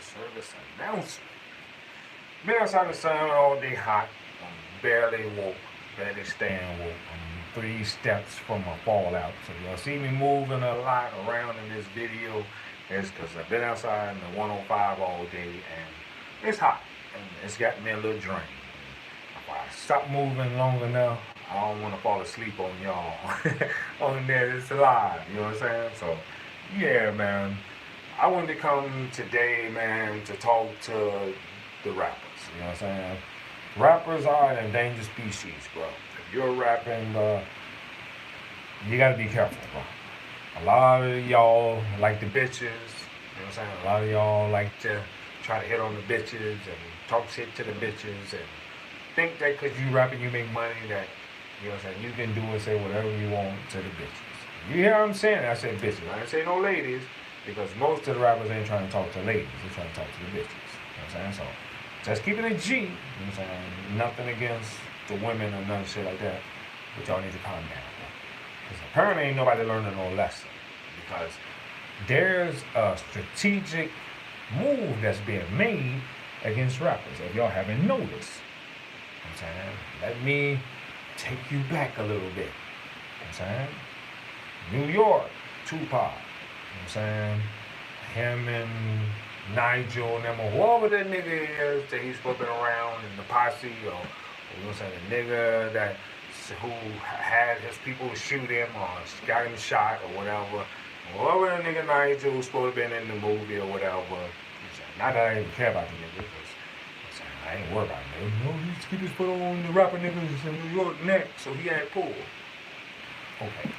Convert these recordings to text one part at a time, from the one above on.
service announcement. Been outside in the sun all day hot. I'm barely woke, barely staying woke. I'm 3 steps from a fallout. So y'all see me moving a lot around in this video. It's because I've been outside in the 105 all day and it's hot. And it's got me a little drained. If I stop moving long enough, I don't want to fall asleep on y'all. On there, it's live. You know what I'm saying? So, yeah, man. I wanted to come today, man, to talk to the rappers. You know what I'm saying? Rappers are an endangered species, bro. If you're rapping, you gotta be careful, bro. A lot of y'all like the bitches. You know what I'm saying? A lot of y'all like to try to hit on the bitches and talk shit to the bitches and think that because you rapping you make money that, you know what I'm saying, you can do and say whatever you want to the bitches. You hear what I'm saying? I said bitches. I didn't say no ladies because most of the rappers ain't trying to talk to ladies. They're trying to talk to the bitches. You know what I'm saying? So just keeping it G. You know what I'm saying? Nothing against the women or none shit like that. But y'all need to calm down. Because apparently ain't nobody learning no lesson. Because there's a strategic move that's being made against rappers. If y'all haven't noticed. You know what I'm saying? Let me take you back a little bit. You know what I'm saying? New York, Tupac. You know what I'm saying? Him and Nigel and them, or whoever that nigga is that he's flipping around in the posse, or you know what I'm saying, the nigga that who had his people shoot him or got him shot or whatever. Whoever the nigga Nigel was supposed to have been in the movie or whatever. Not that I even care about the nigga, because I ain't worried about it. You know, he keep his foot on the rapper niggas in New York neck, so he ain't pulled. Okay.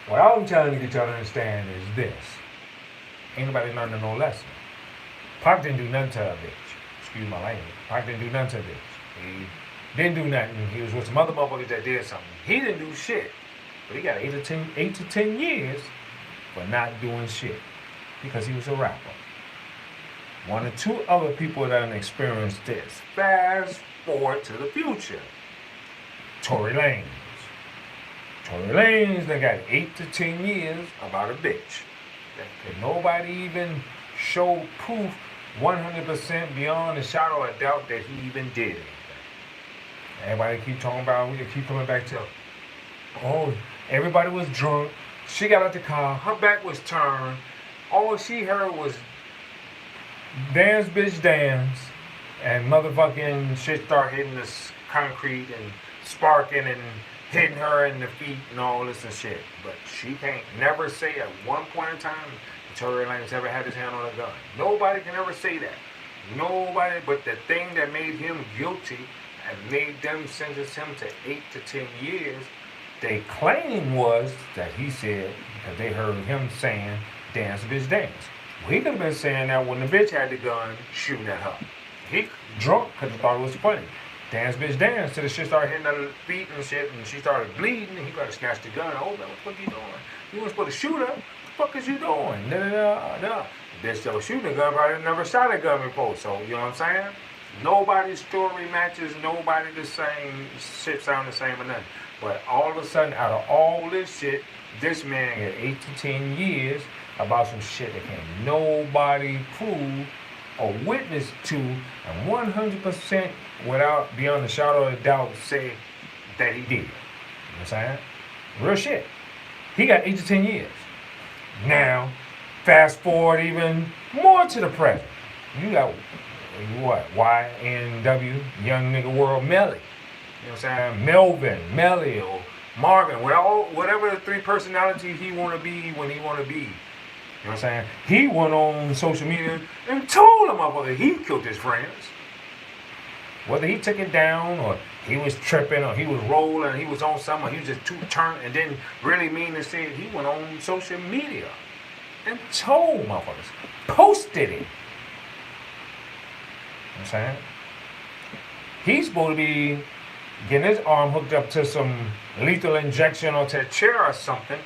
What I'm trying to get y'all to understand is this. Ain't nobody learning no lesson. Pac didn't do nothing to a bitch. Excuse my language. Pac didn't do nothing to a bitch. He didn't do nothing. He was with some other motherfuckers that did something. He didn't do shit. But he got 8 to 10 years for not doing shit. Because he was a rapper. 1 or 2 other people that have experienced this. Fast forward to the future. Tory Lanez. Tory Lanez done got 8 to 10 years about a bitch. That nobody even show proof 100% beyond a shadow of doubt that he even did anything. Everybody keep talking about, we keep coming back to, oh, everybody was drunk. She got out the car. Her back was turned. All she heard was dance, bitch, dance. And motherfucking shit start hitting this concrete and sparking and hitting her in the feet and all this and shit. But she can't never say at one point in time Tory Lanez ever had his hand on a gun. Nobody can ever say that. Nobody, but the thing that made him guilty and made them sentence him to 8 to 10 years, they claim was that he said, because they heard him saying, dance, bitch, dance. Well, he could have been saying that when the bitch had the gun shooting at her. He drunk because he thought it was funny. Dance, bitch, dance, till the shit started hitting her feet and shit, and she started bleeding, and he got to snatch the gun. Oh, man, what the fuck you doing? You weren't supposed to shoot her. What the fuck is you doing? The bitch that was shooting a gun probably never shot a gun before, so, you know what I'm saying? Nobody's story matches, nobody the same, shit sound the same or nothing. But all of a sudden, out of all this shit, this man got 8 to 10 years about some shit that can't nobody prove or witness to, and 100% without beyond the shadow of a doubt say that he did. You know what I'm saying? Real shit. He got 8 to 10 years. Now, fast forward even more to the present. You got what? YNW, Young Nigga World Melly. You know what I'm saying? Melvin, Melly, or Marvin, whatever the 3 personalities he want to be when he want to be. You know what I'm saying? He went on social media and told them motherfucker he killed his friends. Whether he took it down or he was tripping or he was rolling, he was on something, or he was just too turned and didn't really mean to say it, he went on social media and told motherfuckers, posted it. You know what I'm saying? He's supposed to be getting his arm hooked up to some lethal injection or to a chair or something.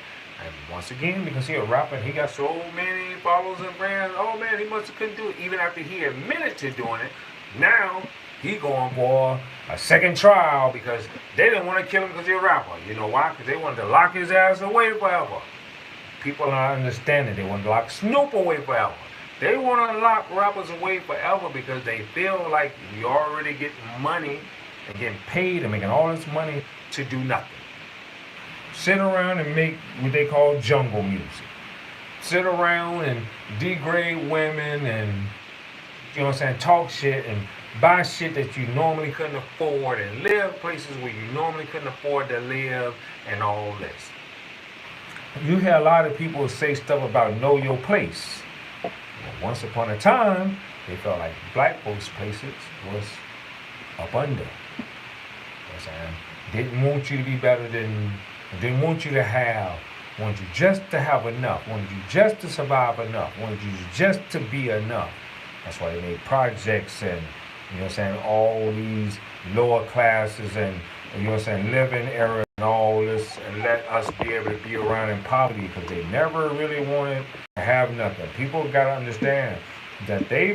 And once again, because he a rapper and he got so many followers and brands, oh man, he must have couldn't do it. Even after he admitted to doing it, now he going for a second trial because they didn't want to kill him because he's a rapper. You know why? Because they wanted to lock his ass away forever. People don't understand it. They wanted to lock Snoop away forever. They want to lock rappers away forever because they feel like you're already getting money and getting paid and making all this money to do nothing. Sit around and make what they call jungle music. Sit around and degrade women and, you know what I'm saying, talk shit and buy shit that you normally couldn't afford and live places where you normally couldn't afford to live and all this. You hear a lot of people say stuff about know your place. Well, once upon a time, they felt like black folks' places was up under. You know what I'm saying? Didn't want you to be better than, didn't want you to have, wanted you just to have enough, wanted you just to survive enough, wanted you just to be enough. That's why they made projects and, you know what I'm saying, all these lower classes and, you know what I'm saying, living areas and all this, and let us be able to be around in poverty because they never really wanted to have nothing. People got to understand that they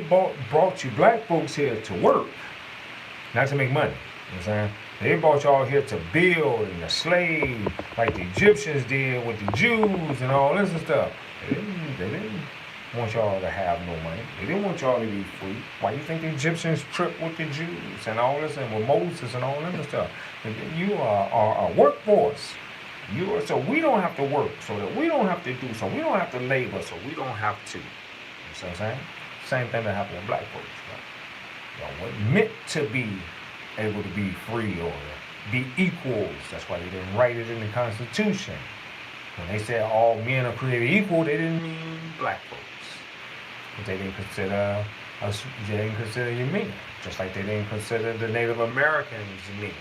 brought you black folks here to work, not to make money. You know what I'm saying? They brought y'all here to build and to slave like the Egyptians did with the Jews and all this and stuff. They didn't want y'all to have no money. They didn't want y'all to be free. Why you think the Egyptians tripped with the Jews and all this and with Moses and all this and stuff? You are a workforce. So we don't have to work, so that we don't have to do, so we don't have to labor, so we don't have to. You see what I'm saying? Same thing that happened with black folks. Right? Y'all weren't meant to be able to be free or be equals. That's why they didn't write it in the Constitution. When they said all men are created equal, they didn't mean black folks. But they didn't consider us, they didn't consider you men. Just like they didn't consider the Native Americans men.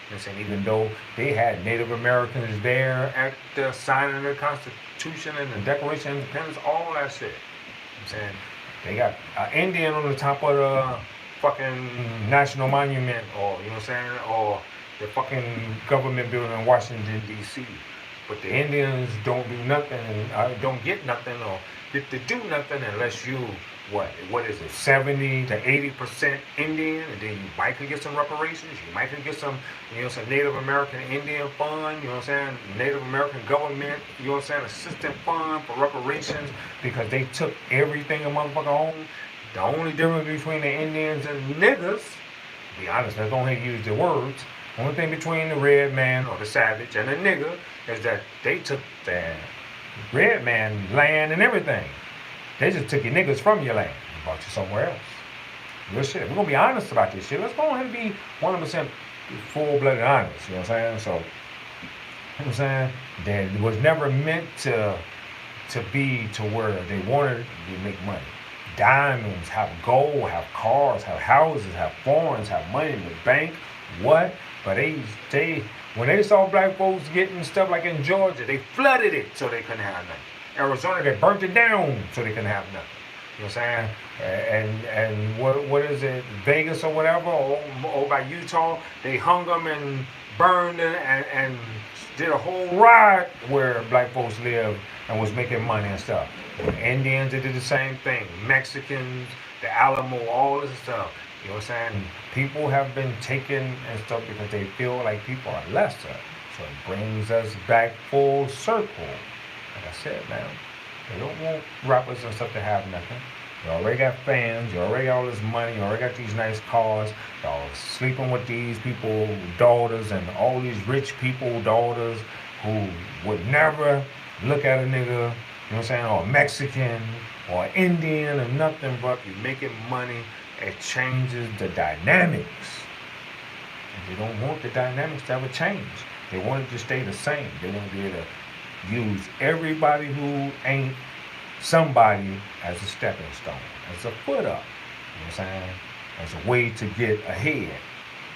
You know, saying, even though they had Native Americans there at the signing of the Constitution and the Declaration of Independence, all that shit. You know what I'm saying? They got an Indian on the top of the fucking National Monument, or, you know what I'm saying, or the fucking government building in Washington, D.C. But the Indians don't do nothing, don't get nothing, or get to do nothing unless you, what is it, 70 to 80% Indian, and then you might could get some reparations, you might could get some, you know, some Native American Indian fund, you know what I'm saying, Native American government, you know what I'm saying, assistance fund for reparations, because they took everything a motherfucker owned. The only difference between the Indians and niggas, to be honest, I don't hate to use the words, the only thing between the red man or the savage and the nigga is that they took the red man land and everything. They just took your niggas from your land and brought you somewhere else. Real shit. We're going to be honest about this shit. Let's go ahead and be 100% full-blooded honest. You know what I'm saying? So, you know what I'm saying? That it was never meant to be to where they wanted to make money. Diamonds, have gold, have cars, have houses, have farms, have money in the bank. What? But they when they saw black folks getting stuff like in Georgia, they flooded it so they couldn't have nothing. Arizona, they burnt it down so they couldn't have nothing. You know what I'm saying? And what is it? Vegas or whatever, or by Utah, they hung them and burned it and did a whole riot where black folks lived and was making money and stuff. The Indians, they did the same thing. Mexicans, the Alamo, all this stuff. You know what I'm saying? People have been taken and stuff because they feel like people are lesser. So it brings us back full circle. Like I said, man, they don't want rappers and stuff to have nothing. You already got fans, you already got all this money, you already got these nice cars, y'all sleeping with these people, daughters, and all these rich people, daughters, who would never look at a nigga, you know what I'm saying, or Mexican, or Indian, or nothing but you making money. It changes the dynamics. And they don't want the dynamics to ever change. They want it to stay the same. They want to be able to use everybody who ain't somebody as a stepping stone, as a foot up. You know what I'm saying? As a way to get ahead.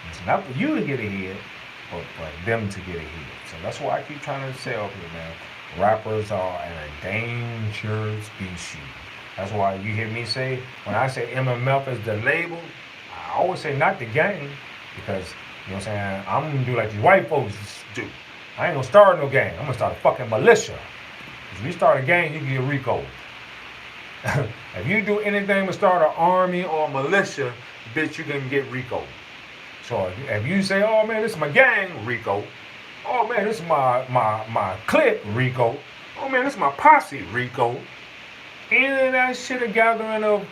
It's not for you to get ahead, but for them to get ahead. So that's why I keep trying to tell people, man, rappers are an endangered species. That's why you hear me say, when I say MMF is the label, I always say not the gang, because, you know what I'm saying, I'm going to do like these white folks do. I ain't going to start no gang. I'm going to start a fucking militia. If you start a gang, you can get RICO. If you do anything but start an army or a militia, bitch, you can get RICO. So if you say, oh man, this is my gang, RICO. Oh man, this is my clique, RICO. Oh man, this is my posse, RICO. Any of that shit a gathering of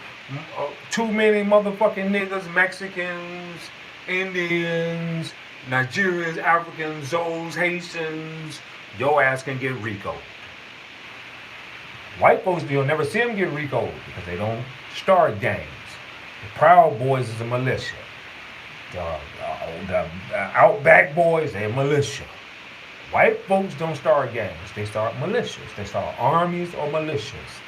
too many motherfucking niggas, Mexicans, Indians, Nigerians, Africans, those Haitians, your ass can get RICO. White folks, you'll never see them get RICO because they don't start gangs. The Proud Boys is a militia. The Outback Boys, they're militia. White folks don't start gangs. They start militias. They start armies or militias.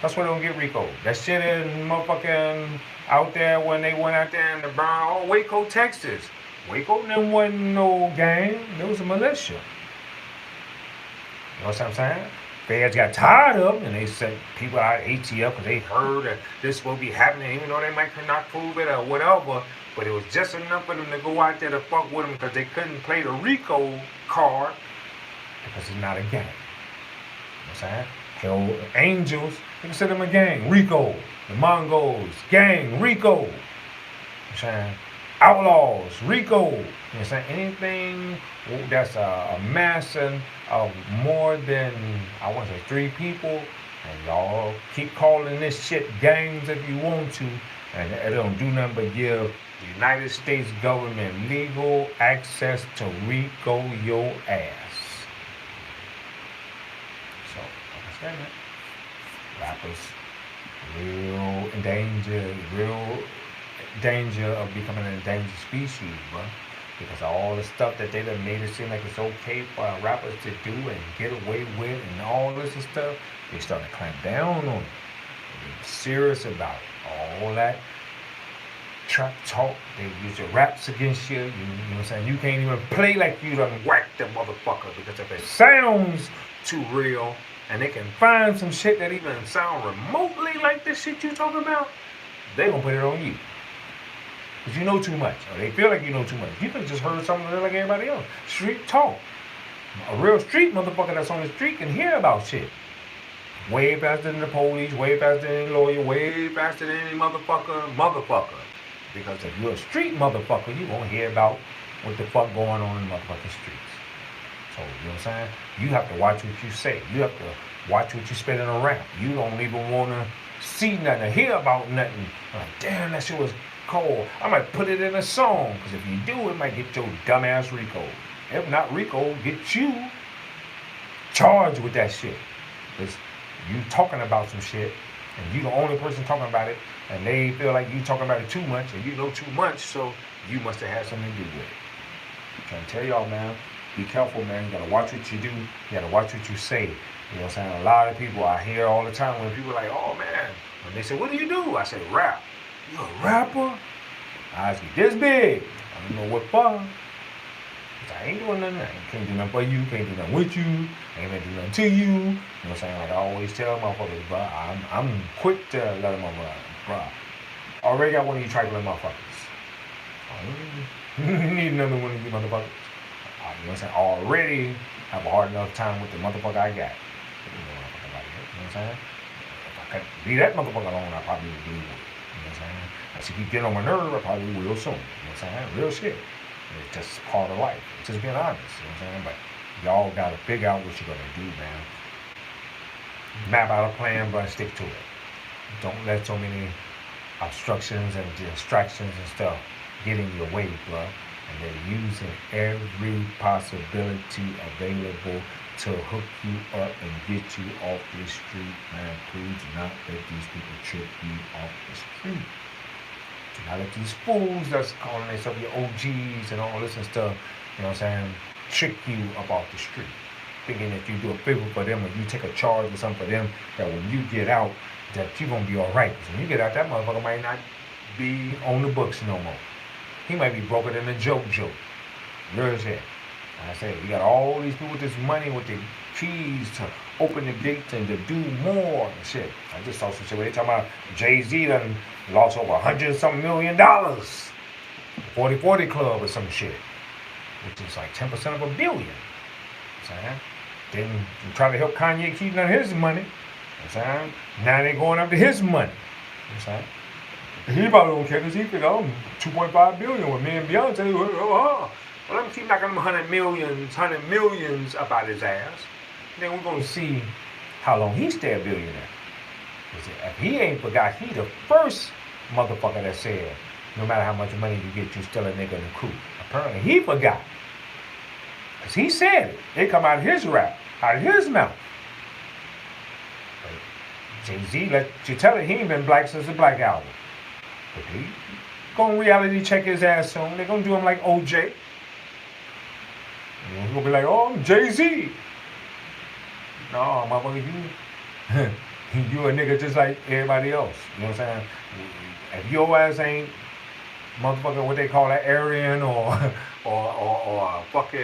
That's why they don't get RICO. That shit in motherfucking out there when they went out there in the burn, Waco, Texas. Waco them wasn't no gang. It was a militia. You know what I'm saying? Feds got tired of them and they sent people out of ATF because they heard that this will be happening, even though they might not prove it or whatever. But it was just enough for them to go out there to fuck with them because they couldn't play the RICO card because it's not a gang. You know what I'm saying? Hell, Angels, they consider them a gang. RICO. The Mongols, gang, RICO. You know what I'm saying? Outlaws, RICO. You know what I'm saying? Anything that's a massing of more than, I want to say, 3 people, and y'all keep calling this shit gangs if you want to, and it don't do nothing but give the United States government legal access to RICO your ass. So, like I said, man, rappers real danger of becoming an endangered species, bro. Because all the stuff that they done made it seem like it's okay for rappers to do and get away with and all this and stuff, they starting to clamp down on it. They're serious about it. All that trap talk, they use your raps against you. You know what I'm saying? You can't even play like you done whacked the motherfucker because if it sounds too real and they can find some shit that even sound remotely like this shit you talking about, they gonna put it on you. Because you know too much, or they feel like you know too much. You could have just heard something like everybody else. Street talk. A real street motherfucker that's on the street can hear about shit. Way faster than the police, way faster than any lawyer, way faster than any motherfucker. Because if you're a street motherfucker, you gonna hear about what the fuck going on in the motherfucking streets. So, you know what I'm saying? You have to watch what you say. You have to watch what you spit in a rap. You don't even want to see nothing, or hear about nothing. Like, damn, that shit was cold. I might put it in a song, because if you do, it might get your dumbass RICO. If not RICO, get you charged with that shit. Because you talking about some shit, and you the only person talking about it, and they feel like you talking about it too much, and you know too much, so you must have had something to do with it. I'm trying to tell y'all, man, be careful, man. You gotta watch what you do. You gotta watch what you say. You know what I'm saying? A lot of people I hear all the time when people are like, oh man, when they say, what do you do? I say, rap. You a rapper? Eyes get this big. I don't know what for. I ain't doing nothing. I can't do nothing for you. Can't do nothing with you. I ain't gonna do nothing to you. You know what I'm saying? Like I always tell motherfuckers, bro, I'm quick to let them know, bro. Already got one of you trifling motherfuckers. I don't need another one of you motherfuckers. You know what I'm saying? Already have a hard enough time with the motherfucker I got. You know what I'm saying? If I could leave that motherfucker alone, I probably would leave it. You know what I'm saying? If she keep getting on my nerve, I probably will soon. You know what I'm saying? Real shit. It's just part of life. It's just being honest. You know what I'm saying? But y'all gotta figure out what you're gonna do, man. Map out a plan, but stick to it. Don't let so many obstructions and distractions and stuff get in your way, bro. And they're using every possibility available to hook you up and get you off the street, man. Please do not let these people trip you off the street. Do not let these fools that's calling themselves your OGs and all this and stuff, you know what I'm saying, trick you up off the street. Thinking if you do a favor for them or you take a charge or something for them, that when you get out, that you're going to be all right. Because when you get out, that motherfucker might not be on the books no more. He might be broker than a joke. Real shit. Like I said, you got all these people with this money with the keys to open the gates and to do more and shit. I just saw some shit where they talking about Jay-Z done lost over $100-something million. 40-40 Club or some shit. Which is like 10% of $1 billion. Then you try to help Kanye keep none of his money. Now they going after his money. He probably don't care because he figured, oh, $2.5 billion with me and Beyonce. Well, let me keep knocking them 100 millions about his ass. Then we're going to see how long he stay a billionaire. If he ain't forgot, he the first motherfucker that said, no matter how much money you get, you still a nigga in the crew. Apparently he forgot. Because he said it. It come out of his rap, out of his mouth. Jay-Z let you tell it, he ain't been black since the Black Album. But he gonna reality check his ass soon. They're gonna do him like OJ. He's gonna be like, oh, I'm Jay-Z. No, motherfucker, you a nigga just like everybody else. You know what I'm saying? If your ass ain't motherfucker what they call that Aryan or fucking,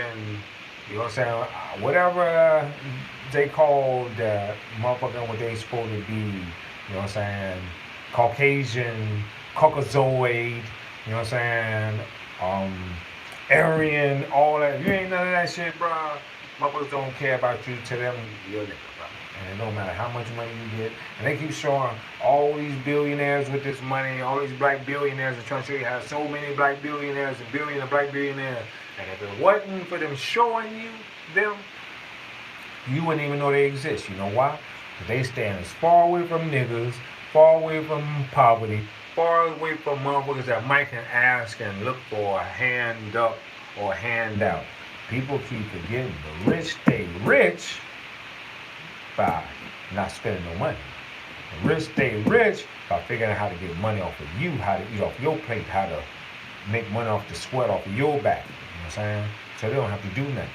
you know what I'm saying, whatever they call the motherfucker what they supposed to be, you know what I'm saying, Caucasian, Caucasoid, you know what I'm saying, Aryan, all that. You ain't none of that shit, bro. Motherfuckers don't care about you. To them, you're a nigga, bro. And it don't matter how much money you get. And they keep showing all these billionaires with this money, all these black billionaires are trying to show you how so many black billionaires and billion of black billionaires. And if it wasn't for them showing you them, you wouldn't even know they exist. You know why? Because they stand as far away from niggas, far away from poverty, far away from motherfuckers that might can ask and look for a hand up or a handout. People keep forgetting the rich stay rich by not spending no money. The rich stay rich by figuring out how to get money off of you, how to eat off your plate, how to make money off the sweat off of your back. You know what I'm saying? So they don't have to do nothing.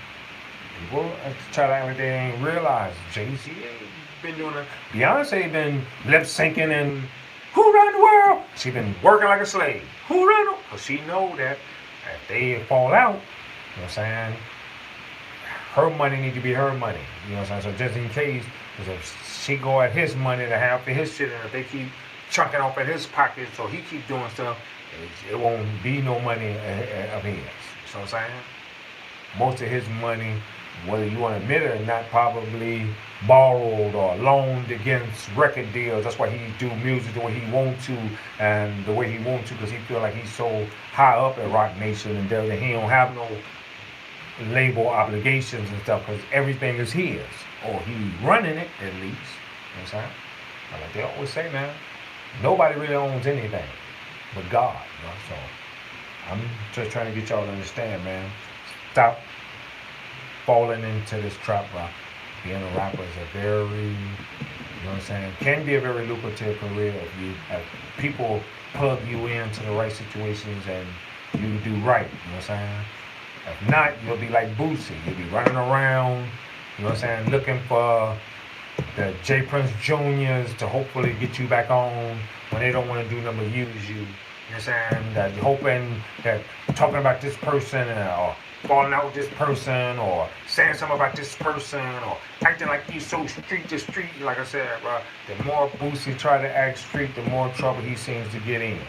People try to act like they ain't realize Jay-Z ain't been doing it. Beyonce been lip syncing and who run the world? She been working like a slave. Who run it? Because she know that if they fall out, you know what I'm saying, her money need to be her money. You know what I'm saying? So just in case, because if she go at his money to have for his shit, and if they keep chunking off at his pocket, so he keep doing stuff, it won't be no money of his. You know what I'm saying? Most of his money, whether you want to admit it or not, probably borrowed or loaned against record deals. That's why he do music the way he want to and the way he want to, because he feel like he's so high up at Rock Nation and that he don't have no label obligations and stuff, because everything is his, or he running it at least. You know what I'm saying? Like they always say, man, nobody really owns anything but God. You know? So I'm just trying to get y'all to understand, man. Stop falling into this trap, bro. Being a rapper is a very, you know what I'm saying, can be a very lucrative career if people plug you into the right situations and you do right. You know what I'm saying? If not, you'll be like Boosie. You'll be running around, you know what I'm saying, looking for the J. Prince Juniors to hopefully get you back on when they don't want to do nothing but use you. You know what I'm saying? That you're hoping that talking about this person or falling out with this person or saying something about this person or acting like he's so street to street. Like I said, bro, the more Boosie try to act street, the more trouble he seems to get in.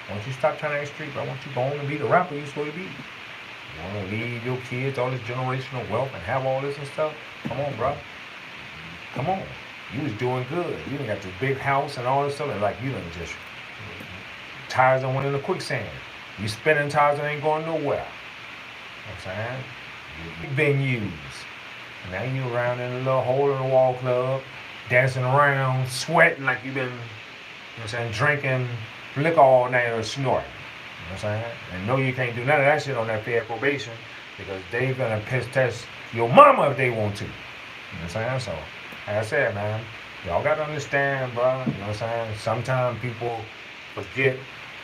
Once you stop trying to act street, bro, I want you to go on and be the rapper you're supposed to be. You want to leave your kids all this generational wealth and have all this and stuff? Come on, bro. Come on. You was doing good. You done got this big house and all this stuff. And like you done just tires on one in the quicksand. You spinning tires that ain't going nowhere. You know what I'm saying? Venues. And now you around in a little hole in the wall club, dancing around, sweating like you been, you know what I'm saying, drinking liquor all night or snorting. You know what I'm saying? And no, you can't do none of that shit on that fair probation because they gonna piss test your mama if they want to. You know what I'm saying? So, like I said, man, y'all gotta understand, bro. You know what I'm saying? Sometimes people forget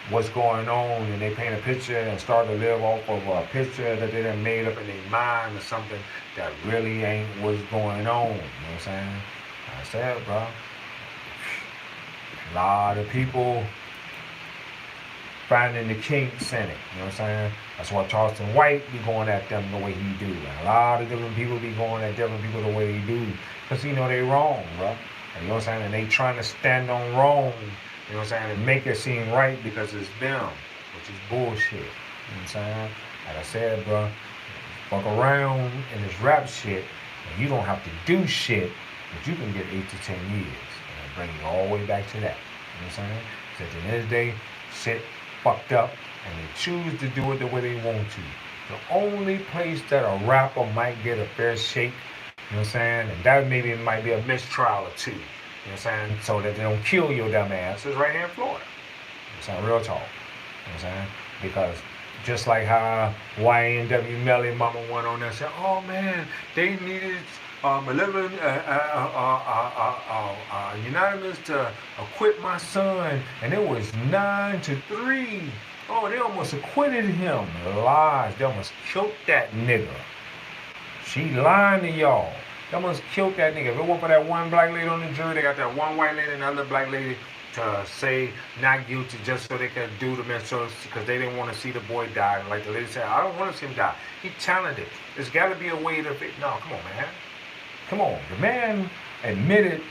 what's going on and they paint a picture and start to live off of a picture that they done made up in their mind or something that really ain't what's going on. You know what I'm saying? Like I said, bro, a lot of people finding the kinks in it. You know what I'm saying? That's why Charleston White be going at them the way he do. And a lot of different people be going at different people the way he do. Because you know they wrong, bro. And you know what I'm saying? And they trying to stand on wrong. You know what I'm saying? And make it seem right because it's them. Which is bullshit. You know what I'm saying? Like I said, bro, fuck around in this rap shit. And you don't have to do shit. But you can get 8 to 10 years. And bring you all the way back to that. You know what I'm saying? Because at the end of the day, shit fucked up, and they choose to do it the way they want to. The only place that a rapper might get a fair shake You know what I'm saying? And that maybe it might be a mistrial or two. You know what I'm saying? So that they don't kill your dumb ass. It's right here in Florida. You know what I'm saying? Real talk. You know what I'm saying? Because just like how YNW Melly Mama went on there and said, oh man, they needed malevolent unanimous to acquit my son, and it was 9-3. Oh, they almost acquitted him. Lies. They almost killed that nigga. She lying to y'all. They almost killed that nigga. If it weren't for that one black lady on the jury, they got that one white lady and another black lady to say not guilty just so they could do the mental because they didn't want to see the boy die. Like the lady said, I don't want to see him die. He talented. There's got to be a way to no, come on, man. Come on. The man admitted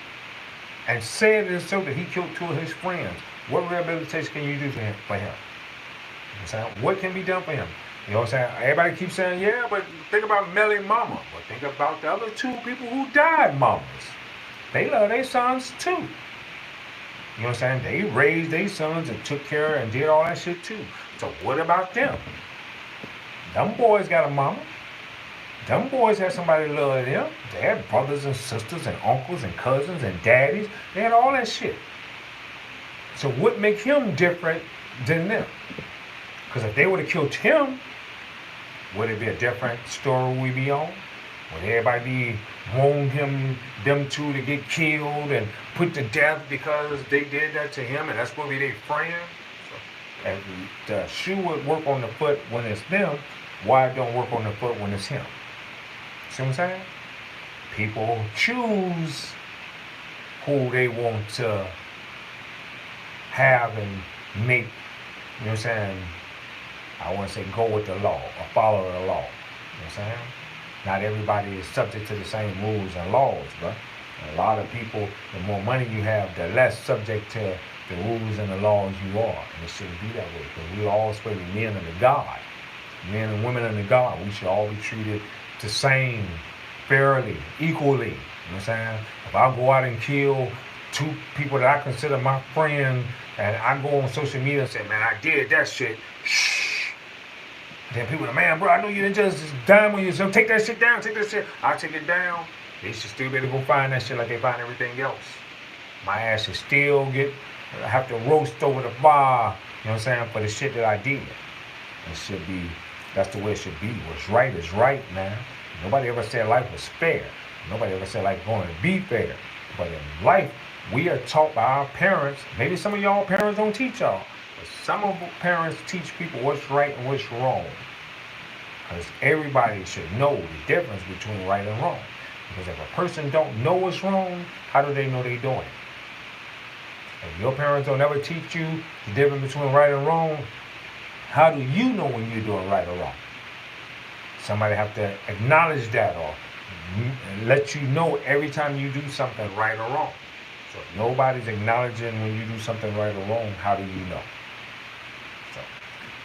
and said it himself that he killed two of his friends. What rehabilitation can you do for him? You know what I'm saying? What can be done for him? You know what I'm saying? Everybody keeps saying, yeah, but think about Melly Mama. But think about the other two people who died mamas. They love their sons too. You know what I'm saying? They raised their sons and took care and did all that shit too. So what about them? Them boys got a mama. Them boys had somebody to love them. They had brothers and sisters and uncles and cousins and daddies. They had all that shit. So what makes him different than them? Because if they would have killed him, would it be a different story we be on? Would everybody be wanting them two to get killed and put to death because they did that to him and that's supposed to be their friend? So, if the shoe would work on the foot when it's them, why it don't work on the foot when it's him? See what I'm saying? People choose who they want to have and make, you know what I'm saying? I want to say go with the law or follow the law. You know what I'm saying? Not everybody is subject to the same rules and laws, bro. A lot of people, the more money you have, the less subject to the rules and the laws you are. And it shouldn't be that way because we're all supposed to be men under God. Men and women under God. We should all be treated the same, fairly, equally. You know what I'm saying? If I go out and kill two people that I consider my friend and I go on social media and say, man, I did that shit, shh. Then people are, man, bro, I know you didn't just dime on yourself. Take that shit down, take that shit. I'll take it down. They should still be able to go find that shit like they find everything else. My ass should still have to roast over the bar, you know what I'm saying, for the shit that I did. It should be, that's the way it should be. What's right is right, man. Nobody ever said life was fair. Nobody ever said life was going to be fair. But in life, we are taught by our parents. Maybe some of y'all parents don't teach y'all. But some of parents teach people what's right and what's wrong. Because everybody should know the difference between right and wrong. Because if a person don't know what's wrong, how do they know they're doing it? If your parents don't ever teach you the difference between right and wrong, how do you know when you're doing right or wrong? Somebody have to acknowledge that or let you know every time you do something right or wrong. So if nobody's acknowledging when you do something right or wrong, how do you know? So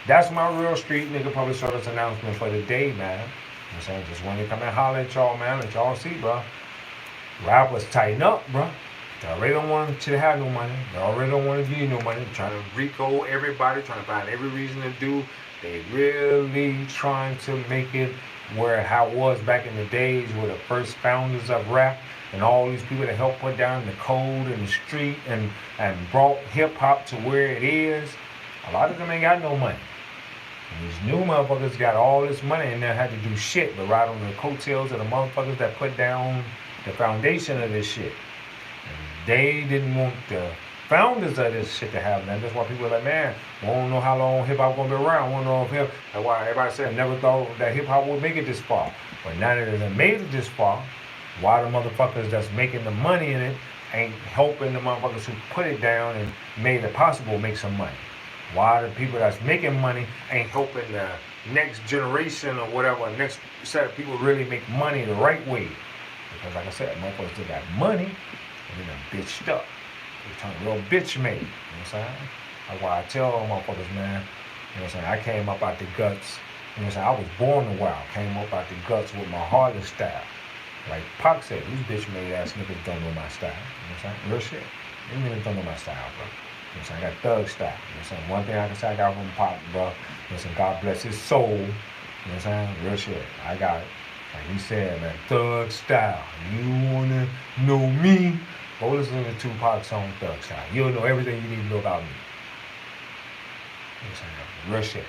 that's my real street nigga public service announcement for the day, man. You know what I'm saying? Just wanted to come and holler at y'all, man. Let y'all see, bro. Rappers tighten up, bro. They already don't want you to have no money. They already don't want to give you no money. They're trying to RICO everybody, trying to find every reason to do. They really trying to make it where how it was back in the days where the first founders of rap and all these people that helped put down the code in the street and brought hip-hop to where it is. A lot of them ain't got no money. And these new motherfuckers got all this money and they had to do shit but ride on the coattails of the motherfuckers that put down the foundation of this shit. And they didn't want the founders of this shit to have that. That's why people are like, man, we don't know how long hip-hop gonna be around. We don't know if that's why everybody said never thought that hip-hop would make it this far. But now that it has made it this far, why the motherfuckers that's making the money in it ain't helping the motherfuckers who put it down and made it possible to make some money? Why the people that's making money ain't helping the next generation or whatever, next set of people really make money the right way? Because like I said, motherfuckers still got money and they done bitched up. They turned real bitch made. You know what I'm saying? That's why I tell motherfuckers, man, you know what I'm saying? I came up out the guts. You know what I'm saying? I was born wild. Came up out the guts with my hardest style. Like Pac said, these bitch made ass niggas don't know my style. You know what I'm saying? Real shit. These niggas don't know my style, bro. You know what I'm saying? I got thug style. You know what I'm saying? One thing I can say I got from Pac, bro. You know what I'm saying? God bless his soul. You know what I'm saying? Real shit. I got Like he said, man, thug style. You wanna know me? Go listen to Tupac's song Thug Style. You'll know everything you need to know about me. You know what I'm saying? Real shit.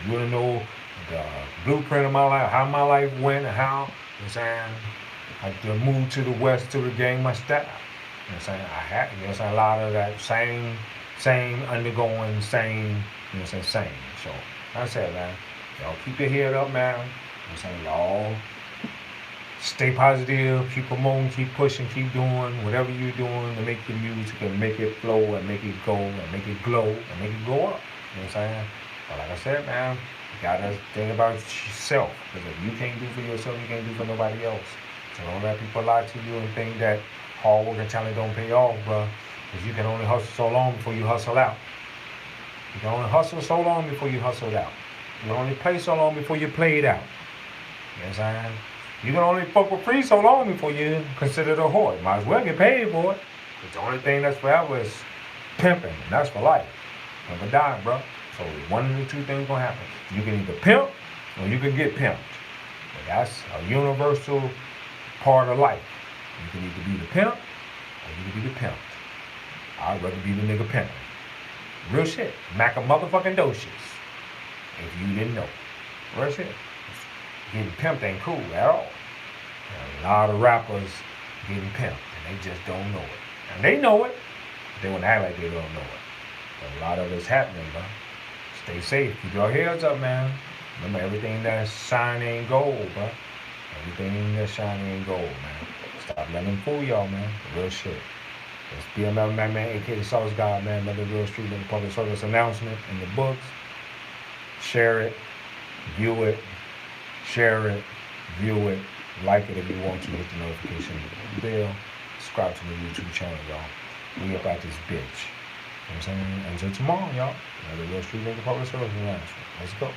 You wanna know the blueprint of my life, how my life went, and how, you know what I'm saying, I moved to the West to regain my style. You know what I'm saying? I had, you know what I'm saying, a lot of that same undergoing, same, you know what I'm saying, same. So, like I said, man, y'all keep your head up, man. You know what I'm saying? Y'all stay positive, keep promoting, keep pushing, keep doing whatever you're doing to make your music and make it flow and make it go and make it glow and make it go up. You know what I'm saying? But like I said, man, you gotta think about yourself. Because if you can't do for yourself, you can't do for nobody else. So don't let people lie to you and think that hard work and talent don't pay off, bro. Because you can only hustle so long before you hustle out. You can only hustle so long before you hustle out. You can only play so long before you play it out. You know what I'm saying? You can only fuck with free so long before you consider it a whore. Might as well get paid for it. But the only thing that's forever is pimping, and that's for life. Never die, bro. So one of the two things gonna happen. You can either pimp or you can get pimped. But that's a universal part of life. You can either be the pimp or you can be the pimped. I'd rather be the nigga pimping. Real shit. Mac a motherfucking docious. If you didn't know. Real shit. Getting pimped ain't cool at all. And a lot of rappers getting pimped and they just don't know it. And they know it. They wouldn't act like they don't know it. But a lot of it's happening, bro. Stay safe. Keep your heads up, man. Remember, everything that's shiny ain't gold, bro. Everything that's shiny ain't gold, man. Stop letting them fool y'all, man. Real shit. It's BML man, a.k.a. SauceGod, man. Another real street nigga public service announcement in the books. Share it. View it. Share it. View it. Like it if you want to. Hit the notification bell. Subscribe to the YouTube channel, y'all. We up out this bitch. You know what I'm saying? Until tomorrow, y'all. Another real street nigga public service announcement. Let's go.